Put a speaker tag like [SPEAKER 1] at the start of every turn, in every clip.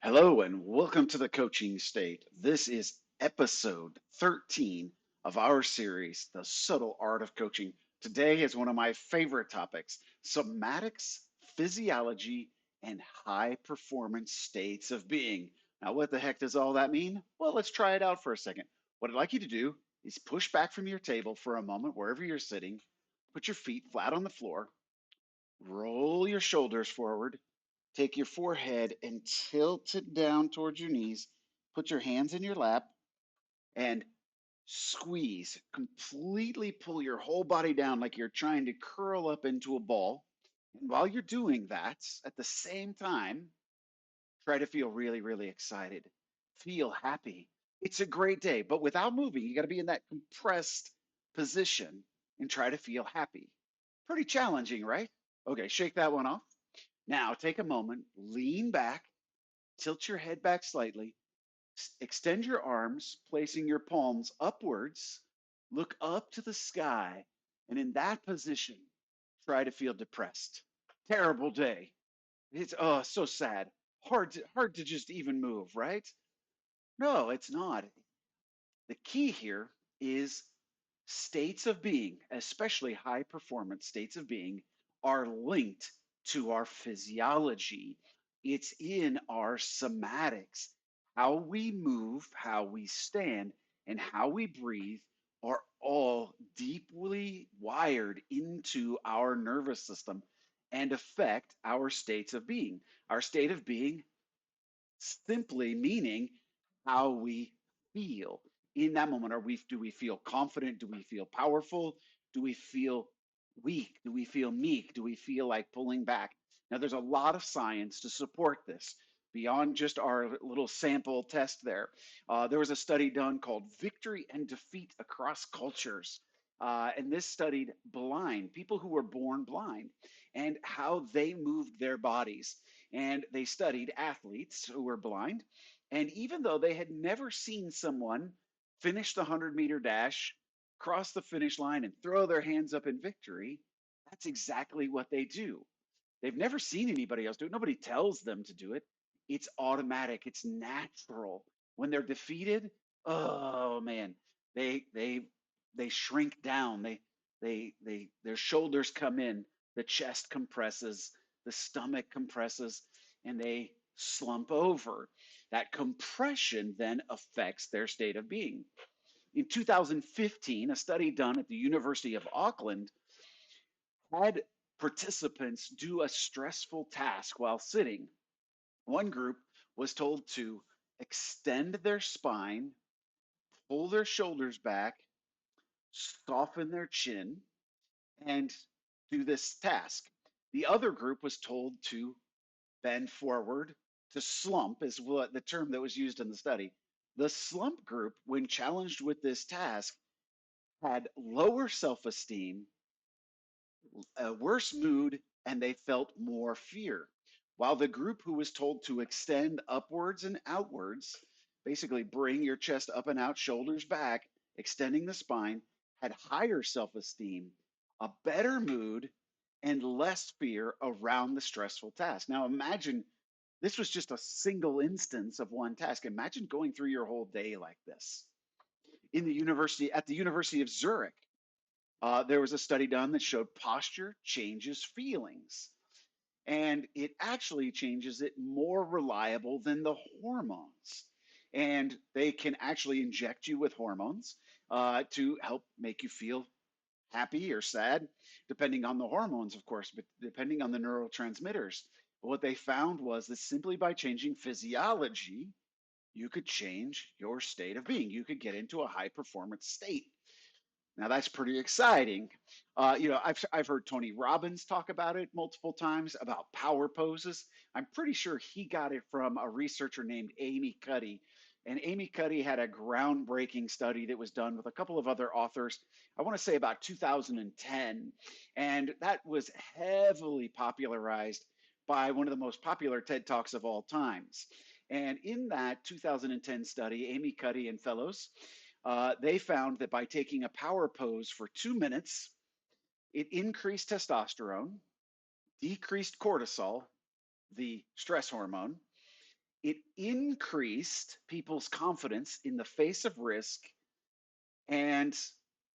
[SPEAKER 1] Hello and welcome to the coaching state. This is episode 13 of our series, The Subtle Art of Coaching. Today is one of my favorite topics, somatics, physiology, and high performance states of being. Now, what the heck does all that mean? Well, let's try it out for a second. What I'd like you to do is push back from your table for a moment, wherever you're sitting, put your feet flat on the floor, roll your shoulders forward. Take your forehead and tilt it down towards your knees. Put your hands in your lap and squeeze. Completely pull your whole body down like you're trying to curl up into a ball. And while you're doing that, at the same time, try to feel really, really excited. Feel happy. It's a great day, but without moving, you got to be in that compressed position and try to feel happy. Pretty challenging, right? Okay, shake that one off. Now take a moment, lean back, tilt your head back slightly, extend your arms, placing your palms upwards, look up to the sky, and in that position, try to feel depressed. Terrible day. It's so sad. Hard to just even move, right? No, it's not. The key here is states of being, especially high performance states of being, are linked to our physiology. It's in our somatics. How we move, how we stand, and how we breathe are all deeply wired into our nervous system and affect our states of being. Our state of being simply meaning how we feel in that moment. Do we feel confident? Do we feel powerful? Do we feel weak? Do we feel meek? Do we feel like pulling back? Now, there's a lot of science to support this beyond just our little sample test there. There was a study done called Victory and Defeat Across Cultures. And this studied blind people who were born blind and how they moved their bodies, and they studied athletes who were blind. And even though they had never seen someone finish the 100-meter dash, cross the finish line, and throw their hands up in victory, that's exactly what they do. They've never seen anybody else do it. Nobody tells them to do it. It's automatic, it's natural. When they're defeated, oh man, they they they shrink down. Their shoulders come in, the chest compresses, the stomach compresses, and they slump over. That compression then affects their state of being. In 2015, a study done at the University of Auckland had participants do a stressful task while sitting. One group was told to extend their spine, pull their shoulders back, soften their chin, and do this task. The other group was told to bend forward, to slump, is what the term that was used in the study. The slump group, when challenged with this task, had lower self esteem, a worse mood, and they felt more fear. While the group who was told to extend upwards and outwards, basically bring your chest up and out, shoulders back, extending the spine, had higher self esteem, a better mood, and less fear around the stressful task. Now imagine this was just a single instance of one task. Imagine going through your whole day like this. At the University of Zurich, there was a study done that showed posture changes feelings, and it actually changes it more reliable than the hormones. And they can actually inject you with hormones to help make you feel happy or sad, depending on the hormones, of course, but depending on the neurotransmitters. But what they found was that simply by changing physiology, you could change your state of being. You could get into a high performance state. Now that's pretty exciting. I've heard Tony Robbins talk about it multiple times about power poses. I'm pretty sure he got it from a researcher named Amy Cuddy. And Amy Cuddy had a groundbreaking study that was done with a couple of other authors, I want to say about 2010. And that was heavily popularized by one of the most popular TED Talks of all times. And in that 2010 study, Amy Cuddy and fellows, they found that by taking a power pose for 2 minutes, it increased testosterone, decreased cortisol, the stress hormone, It increased people's confidence in the face of risk, and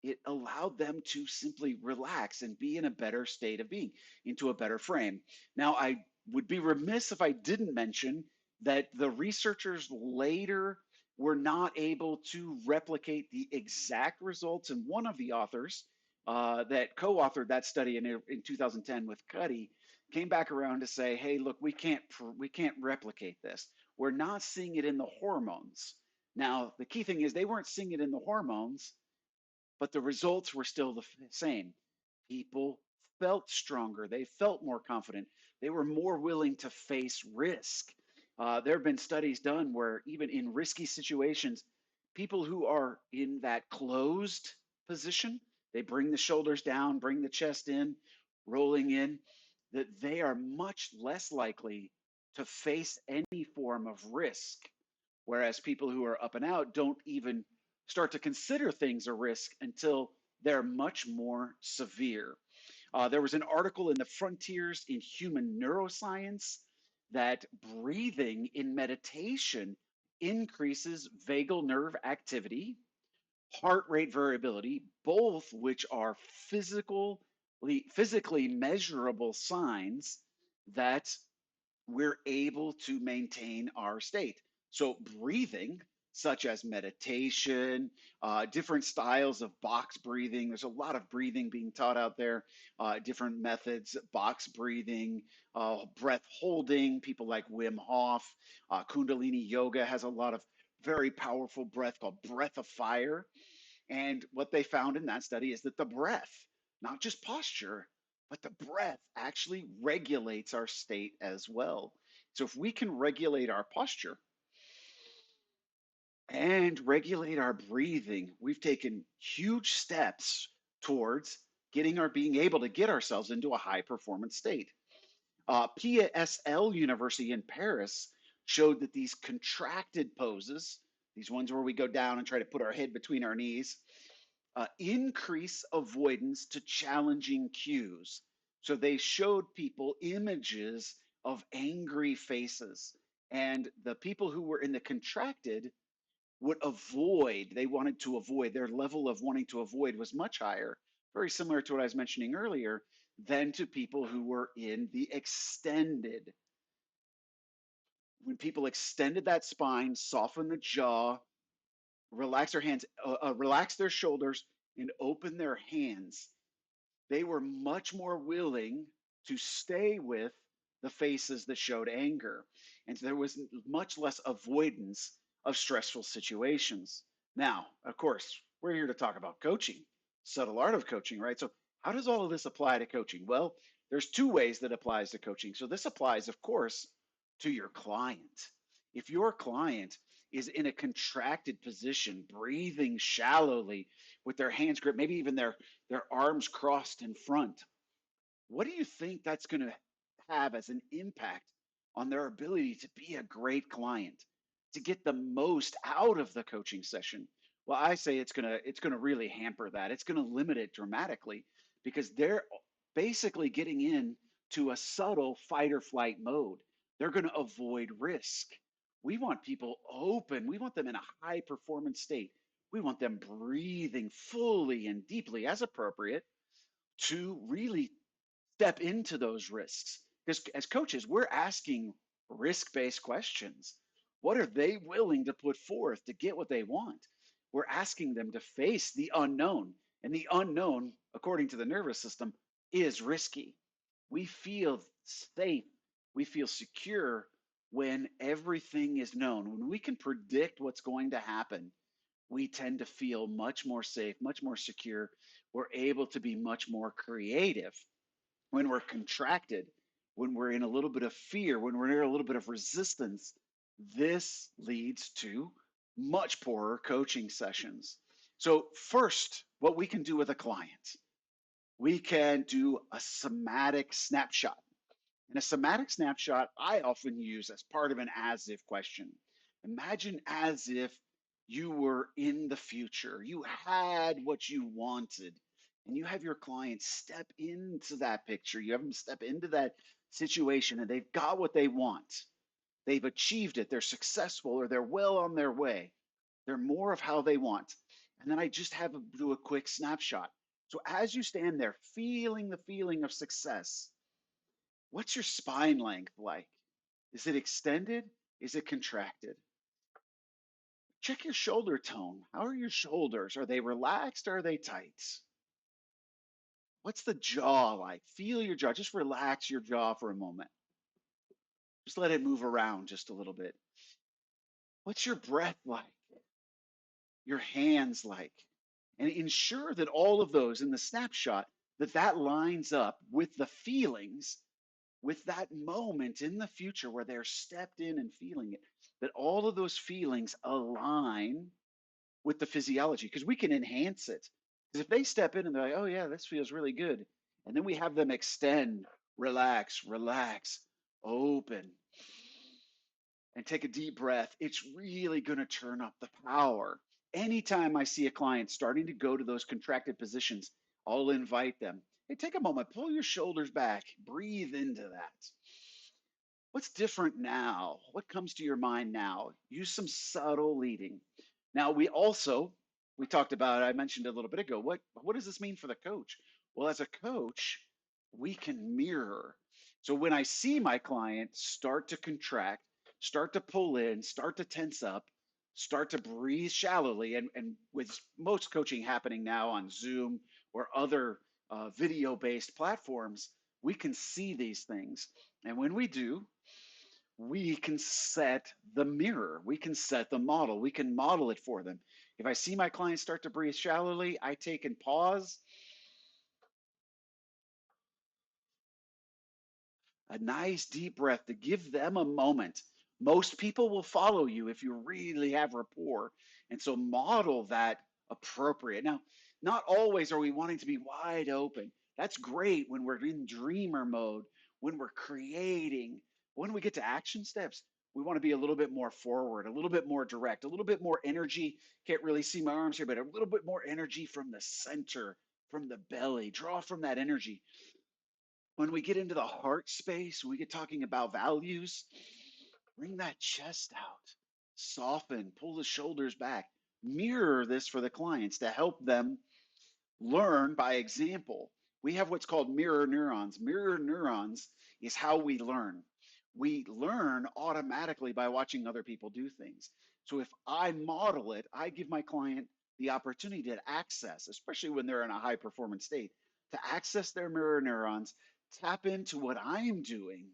[SPEAKER 1] it allowed them to simply relax and be in a better state of being, into a better frame. Now, I would be remiss if I didn't mention that the researchers later were not able to replicate the exact results, and one of the authors that co-authored that study in 2010 with Cuddy came back around to say, "Hey, look, we can't replicate this. We're not seeing it in the hormones." Now, the key thing is they weren't seeing it in the hormones, but the results were still the same. People felt stronger. They felt more confident. They were more willing to face risk. There have been studies done where, even in risky situations, people who are in that closed position, they bring the shoulders down, bring the chest in, rolling in, that they are much less likely to face any form of risk. Whereas people who are up and out don't even start to consider things a risk until they're much more severe. There was an article in the Frontiers in Human Neuroscience that breathing in meditation increases vagal nerve activity, heart rate variability, both which are physically measurable signs that we're able to maintain our state. So, breathing, such as meditation, different styles of box breathing, there's a lot of breathing being taught out there, different methods, box breathing, breath holding, people like Wim Hof, Kundalini Yoga has a lot of very powerful breath called breath of fire. And what they found in that study is that the breath, not just posture, but the breath actually regulates our state as well. So if we can regulate our posture and regulate our breathing, we've taken huge steps towards being able to get ourselves into a high performance state. PSL University in Paris showed that these contracted poses, these ones where we go down and try to put our head between our knees, increase avoidance to challenging cues. So they showed people images of angry faces. And the people who were in the contracted would avoid, they wanted to avoid, their level of wanting to avoid was much higher, very similar to what I was mentioning earlier, than to people who were in the extended. When people extended that spine, soften the jaw, relax their hands, relax their shoulders, and open their hands, they were much more willing to stay with the faces that showed anger. And so there was much less avoidance of stressful situations. Now, of course, we're here to talk about coaching, subtle art of coaching, right? So, how does all of this apply to coaching? Well, there's two ways that applies to coaching. So, this applies, of course, to your client. If your client is in a contracted position, breathing shallowly with their hands gripped, maybe even their arms crossed in front, what do you think that's going to have as an impact on their ability to be a great client, to get the most out of the coaching session? Well, I say it's going to really hamper that. It's going to limit it dramatically because they're basically getting in to a subtle fight or flight mode. They're going to avoid risk. We want people open. We want them in a high performance state. We want them breathing fully and deeply as appropriate to really step into those risks. Because as coaches, we're asking risk based questions. What are they willing to put forth to get what they want? We're asking them to face the unknown. And the unknown, according to the nervous system, is risky. We feel safe, we feel secure when everything is known. When we can predict what's going to happen, we tend to feel much more safe, much more secure. We're able to be much more creative. When we're contracted, when we're in a little bit of fear, when we're in a little bit of resistance, this leads to much poorer coaching sessions. So, first, what we can do with a client, we can do a somatic snapshot. And a somatic snapshot I often use as part of an as if question. Imagine as if you were in the future, you had what you wanted, and you have your client step into that picture. You have them step into that situation, and they've got what they want. they've achieved it, they're successful, or they're well on their way. They're more of how they want. And then I just have them do a quick snapshot. So as you stand there feeling the feeling of success, what's your spine length like? Is it extended? Is it contracted? Check your shoulder tone. How are your shoulders? Are they relaxed or are they tight? What's the jaw like? Feel your jaw. Just relax your jaw for a moment. Just let it move around just a little bit. What's your breath like? Your hands like? And ensure that all of those in the snapshot, that lines up with the feelings, with that moment in the future where they're stepped in and feeling it, that all of those feelings align with the physiology, because we can enhance it. Because if they step in and they're like, oh yeah, this feels really good, and then we have them extend, relax, relax, open, and take a deep breath, it's really going to turn up the power. Anytime I see a client starting to go to those contracted positions, I'll invite them. Hey, take a moment, pull your shoulders back, breathe into that. What's different now? What comes to your mind now? Use some subtle leading. Now, we talked about, I mentioned a little bit ago, what does this mean for the coach? Well, as a coach, we can mirror. So when I see my client start to contract, start to pull in, start to tense up, start to breathe shallowly, and with most coaching happening now on Zoom or other video-based platforms, we can see these things. And when we do, we can set the mirror, we can set the model, we can model it for them. If I see my clients start to breathe shallowly, I take and pause, a nice deep breath to give them a moment. Most people will follow you if you really have rapport. And so model that appropriate. Now, not always are we wanting to be wide open. That's great when we're in dreamer mode, when we're creating. When we get to action steps, we want to be a little bit more forward, a little bit more direct, a little bit more energy. Can't really see my arms here, but a little bit more energy from the center, from the belly. Draw from that energy. When we get into the heart space, when we get talking about values, bring that chest out, soften, pull the shoulders back. Mirror this for the clients to help them learn by example. We have what's called mirror neurons. Mirror neurons is how we learn. We learn automatically by watching other people do things. So if I model it, I give my client the opportunity to access, especially when they're in a high performance state, to access their mirror neurons, tap into what I'm doing,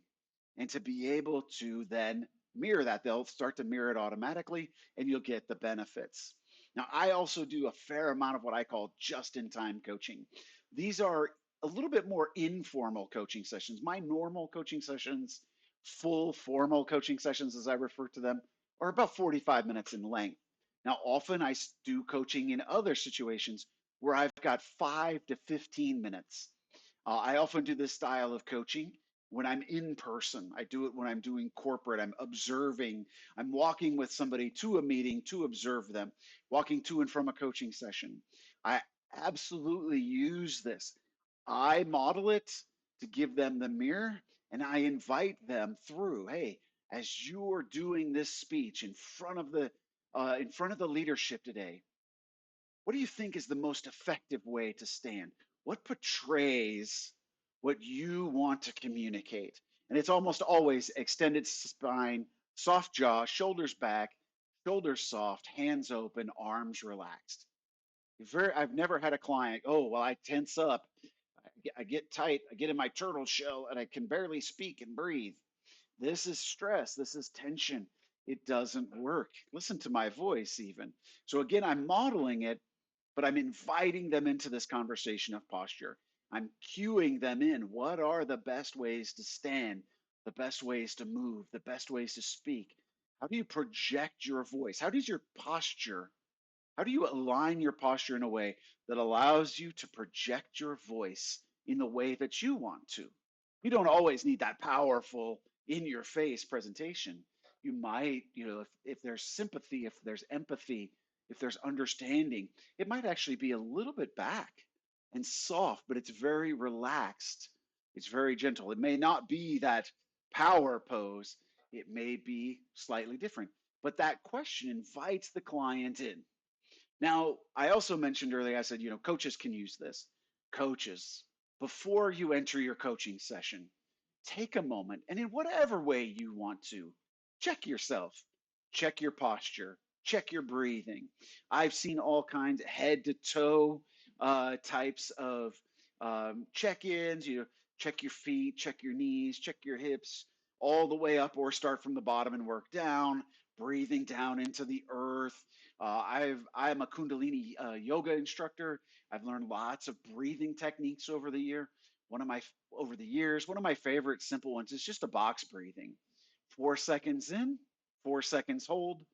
[SPEAKER 1] and to be able to then mirror that. They'll start to mirror it automatically, and you'll get the benefits. Now, I also do a fair amount of what I call just in time coaching. These are a little bit more informal coaching sessions. My normal coaching sessions, full formal coaching sessions, as I refer to them, are about 45 minutes in length. Now, often I do coaching in other situations where I've got 5 to 15 minutes. I often do this style of coaching when I'm in person. I do it when I'm doing corporate. I'm observing. I'm walking with somebody to a meeting to observe them, walking to and from a coaching session. I absolutely use this. I model it to give them the mirror, and I invite them through. Hey, as you're doing this speech in front of the leadership today, what do you think is the most effective way to stand? What portrays what you want to communicate? And it's almost always extended spine, soft jaw, shoulders back, shoulders soft, hands open, arms relaxed. I've never had a client, oh, well, I tense up, I get tight, I get in my turtle shell, and I can barely speak and breathe. This is stress, this is tension. It doesn't work. Listen to my voice, even. So, again, I'm modeling it, but I'm inviting them into this conversation of posture. I'm cueing them in. What are the best ways to stand, the best ways to move, the best ways to speak? How do you project your voice? How do you align your posture in a way that allows you to project your voice in the way that you want to? You don't always need that powerful, in your face presentation. You might, if there's sympathy, if there's empathy, if there's understanding, it might actually be a little bit back and soft, but it's very relaxed. It's very gentle. It may not be that power pose. It may be slightly different, but that question invites the client in. Now, I also mentioned earlier, I said, coaches can use this. Coaches, before you enter your coaching session, take a moment and in whatever way you want to, check yourself, check your posture, check your breathing. I've seen all kinds, head to toe types of check ins. Check your feet, check your knees, check your hips, all the way up, or start from the bottom and work down, breathing down into the earth. I'm a Kundalini yoga instructor. I've learned lots of breathing techniques One of my over the years, one of my favorite simple ones is just a box breathing. 4 seconds in, 4 seconds hold,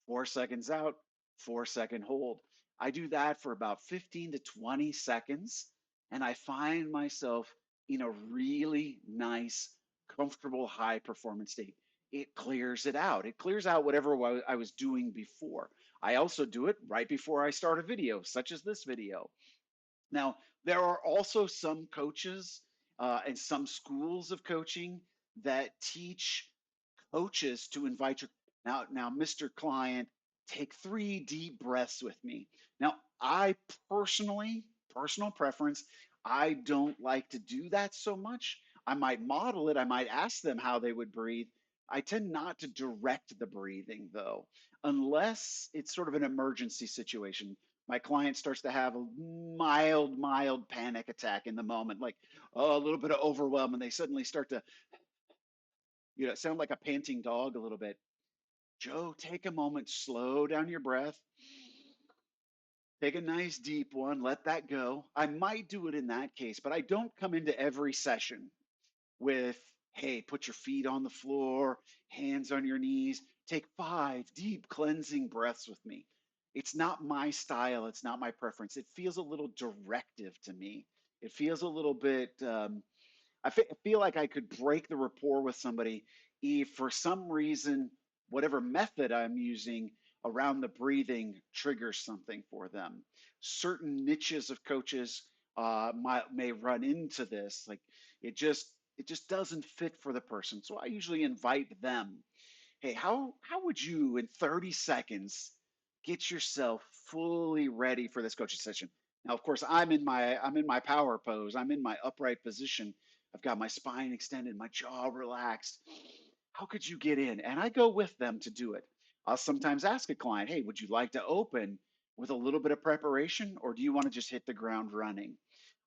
[SPEAKER 1] 4 seconds out, 4 second hold. I do that for about 15 to 20 seconds, and I find myself in a really nice, comfortable, high performance state. It clears it out. It clears out whatever I was doing before. I also do it right before I start a video, such as this video. Now, there are also some coaches and some schools of coaching that teach coaches to invite your now, Mr. Client, take 3 deep breaths with me. Now, I personally, personal preference, I don't like to do that so much. I might model it, I might ask them how they would breathe. I tend not to direct the breathing though, unless it's sort of an emergency situation. My client starts to have a mild panic attack in the moment, like a little bit of overwhelm, and they suddenly start to, sound like a panting dog a little bit. Joe, take a moment, slow down your breath, take a nice deep one, let that go. I might do it in that case, but I don't come into every session with, hey, put your feet on the floor, hands on your knees, take 5 deep cleansing breaths with me. It's not my style, it's not my preference. It feels a little directive to me. It feels a little bit feel like I could break the rapport with somebody if for some reason, whatever method I'm using around the breathing triggers something for them. Certain niches of coaches may run into this. Like it just it just doesn't fit for the person. So I usually invite them, hey, how would you in 30 seconds get yourself fully ready for this coaching session? Now, of course, I'm in my power pose. I'm in my upright position. I've got my spine extended, my jaw relaxed. How could you get in? And I go with them to do it. I'll sometimes ask a client, hey, would you like to open with a little bit of preparation, or do you want to just hit the ground running?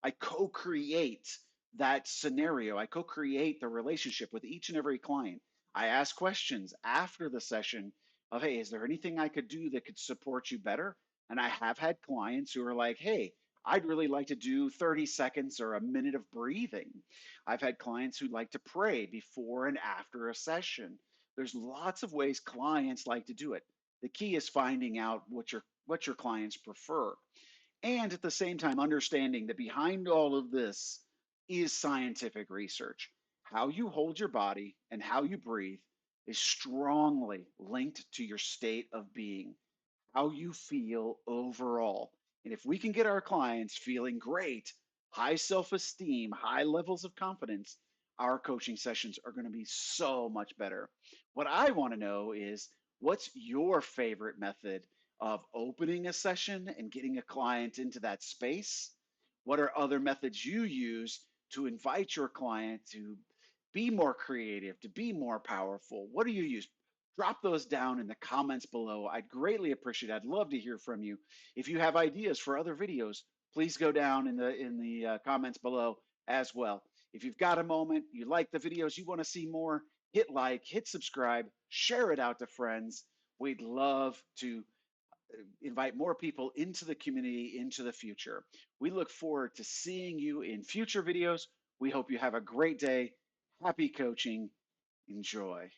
[SPEAKER 1] I co-create that scenario. I co-create the relationship with each and every client. I ask questions after the session of, hey, is there anything I could do that could support you better? And I have had clients who are like, hey, I'd really like to do 30 seconds or a minute of breathing. I've had clients who like to pray before and after a session. There's lots of ways clients like to do it. The key is finding out what your clients prefer. And at the same time, understanding that behind all of this is scientific research. How you hold your body and how you breathe is strongly linked to your state of being, how you feel overall. And if we can get our clients feeling great, high self esteem, high levels of confidence, our coaching sessions are going to be so much better. What I want to know is what's your favorite method of opening a session and getting a client into that space? What are other methods you use to invite your client to be more creative, to be more powerful? What do you use? Drop those down in the comments below. I'd greatly appreciate it. I'd love to hear from you. If you have ideas for other videos, please go down in the comments below as well. If you've got a moment, you like the videos, you want to see more, hit like, hit subscribe, share it out to friends. We'd love to invite more people into the community into the future. We look forward to seeing you in future videos. We hope you have a great day. Happy coaching. Enjoy.